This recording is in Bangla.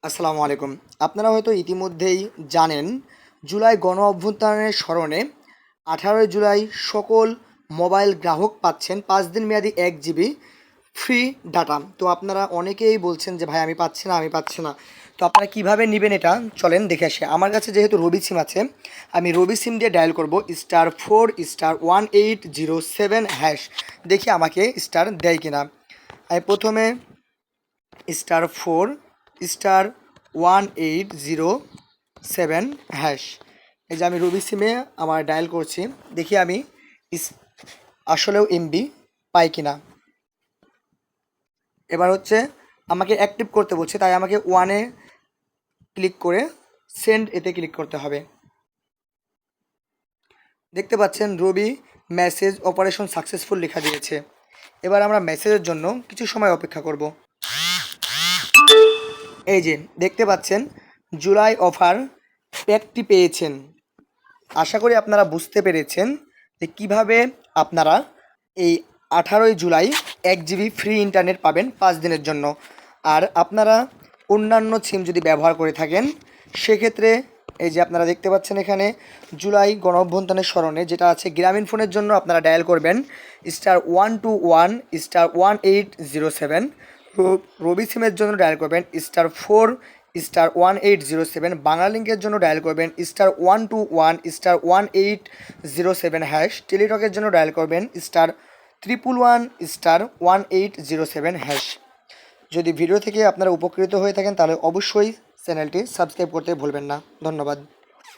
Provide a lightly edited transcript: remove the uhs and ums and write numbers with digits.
আসসালামু আলাইকুম। আপনারা হয়তো ইতিমধ্যেই জানেন, জুলাই গণ অভ্যুত্থানের স্মরণে 18 জুলাই সকল মোবাইল গ্রাহক পাচ্ছেন 5 দিন মেয়াদি 1 জিবি ফ্রি ডাটা। তো আপনারা অনেকেই বলছেন যে ভাই আমি পাচ্ছি না, আমি পাচ্ছি না। তো আপনারা কীভাবে নেবেন এটা চলেন দেখে আসি। আমার কাছে যেহেতু রবি সিম আছে, আমি রবি সিম দিয়ে ডায়াল করব *4*1807#। দেখি আমাকে স্টার দেয় কিনা। আমি প্রথমে *4*1807#। এই যে আমি রবি সিমে আমার ডায়াল করছি, দেখি আমি আসলেও এমবি পাই কিনা। এবার হচ্ছে আমাকে অ্যাক্টিভ করতে বলছে, তাই আমাকে ওয়ানে ক্লিক করে সেন্ড এতে ক্লিক করতে হবে। দেখতে পাচ্ছেন রবি মেসেজ অপারেশন সাকসেসফুল লেখা দিয়েছে। এবার আমরা মেসেজের জন্য কিছু সময় অপেক্ষা করব। এই যে দেখতে পাচ্ছেন জুলাই অফার প্যাকটি পেয়েছেন। আশা করি আপনারা বুঝতে পেরেছেন যে কীভাবে আপনারা এই 18 জুলাই 1 জিবি ফ্রি ইন্টারনেট পাবেন 5 দিনের জন্য। আর আপনারা অন্যান্য সিম যদি ব্যবহার করে থাকেন সেক্ষেত্রে এই যে আপনারা দেখতে পাচ্ছেন এখানে জুলাই গণ অভ্যুত্থানের স্মরণে যেটা আছে, গ্রামীণ ফোনের জন্য আপনারা ডায়াল করবেন *121*1807। রবি সিমের জন্য ডায়াল করবেন *4*1807। বাংলা লিঙ্কের জন্য ডায়াল করবেন *121*1807#। টেলিটকের জন্য ডায়াল করবেন *111*1807#। যদি ভিডিও থেকে আপনারা উপকৃত হয়ে থাকেন তাহলে অবশ্যই চ্যানেলটি সাবস্ক্রাইব করতে ভুলবেন না। ধন্যবাদ।